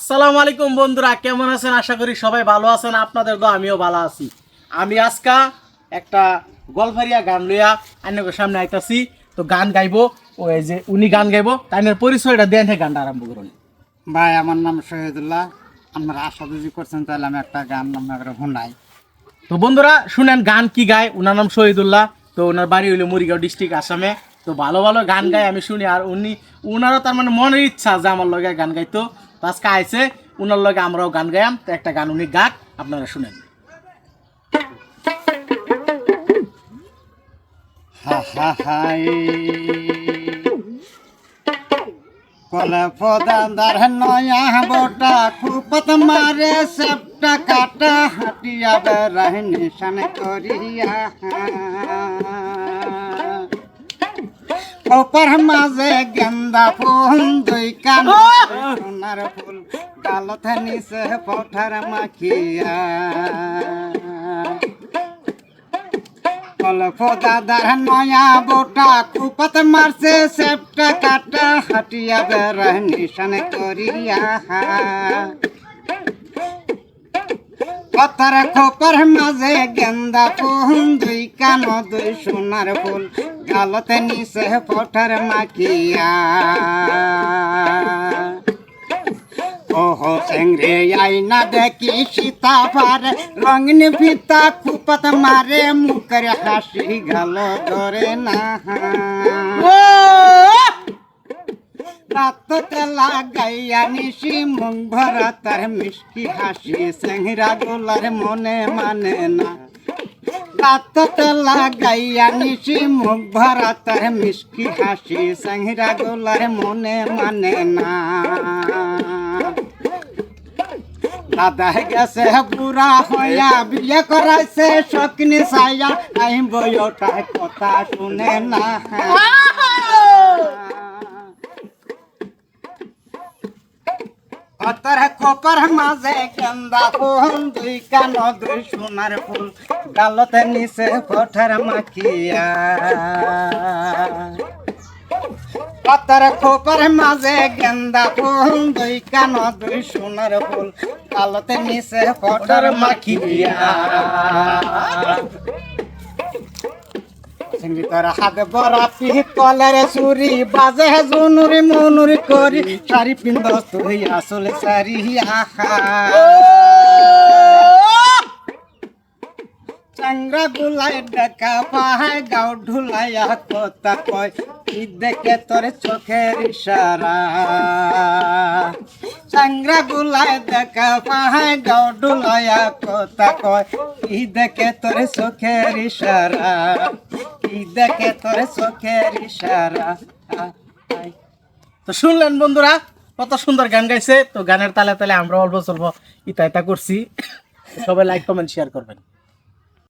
আসসালামু আলাইকুম বন্ধুরা, কেমন আছেন? আশা করি সবাই ভালো আছেন। আপনাদের তো আমিও ভালো আছি। আমি আজকা একটা গলফারিয়া গান লইয়া আইনের সামনে আইতাছি। তো গান গাইবো, ওই যে উনি গান গাইবো, তাইনের পরিচয়টা দেন, গানটা আরম্ভ করুন। ভাই, আমার নাম শহীদুল্লাহ। আপনারা আশা যদি করছেন তাহলে আমি একটা গান আপনাকে শোনাই। তো বন্ধুরা শুনেন গান কি গায়। উনার নাম শহীদুল্লাহ। তো ওনার বাড়ি হইলো মুড়িগাঁও ডিস্ট্রিক্ট, আসামে। তো ভালো ভালো গান গায় আমি শুনি, আর উনারও তার মানে মনের ইচ্ছা যে আমার লগে গান গাইতো। তো আজকে আইসে উনার লগে আমরাও গান গাইয়াম। তো একটা গান উনি গাক, আপনারা শুনেন। হা হা হাই কলে ফদাদার নয়া বোটা খুপত মারে সেপটা কাটা হাটিয়া বেড়াই নিশান করিয়া ওপর মাঝে গেন্দা ফুল দুই কান সোনার ফুল গালত নিচে পঠার মাখিয়া দাদার নয়া বোটা কুপত মারছে সেপটা কাটা হাটিয়া বেড়াই নিশান করিয়া পথার খোপর মাঝে গেন্দা ফুল দুই কান দুই সোনার ফুল গালতে নিচে পঠার মাখিয়া ওহো সেংরে আইনা দেখি সীতা পারে রঙিন ফিতা খুপত মারে মুখের হাসি গাল ধরে না রাত তেলা গাইয়া নিশি মুখ ভরা তার মিষ্টি হাসি সেংরা গোলার মনে মানে না রাত তেলা গাইয়া নিশি মুখ ভরা তার মিষ্টি হাসি সেংরা গোলার মনে মানে না দাদা গেছে বুড়া হইয়া বিয়ে করাইছে শকিনি সাইয়া আই বইটা কথা শুনে না অতর খোপর মাঝে গেন্দা ফুল দুই কান দুই সোনার ফুল গালতে নিচে পঠার মাখিয়া পাতার খোপর মাঝে গেন্দা ফুল দুই কান দুই সোনার ফুল গালতে নিচে পঠার মাখিয়া সঙ্গীতর হাত বরা পিতলের চুরি বাজে জুনুরি মনুরি করি শাড়ি পিন্ধ তুই আসলে সারি আহা চাংরা গুলাই ডাকা পাহায় গাও ঢুলাইয়া কথা কয় কি দেখে তোর চোখের ইশারা চাংরা গুলাই দেখা পাহায় গাও ঢুলাইয়া কথা কয় কি দেখে তোর চোখের ইশারা কি দেখে তোর চোখের ইশারা। তো শুনলেন বন্ধুরা, কত সুন্দর গান গাইছে। তো গানের তালে তালে আমরা অল্প স্বল্প ইতা ইতা করছি। সবাই লাইক কমেন্ট শেয়ার করবেন।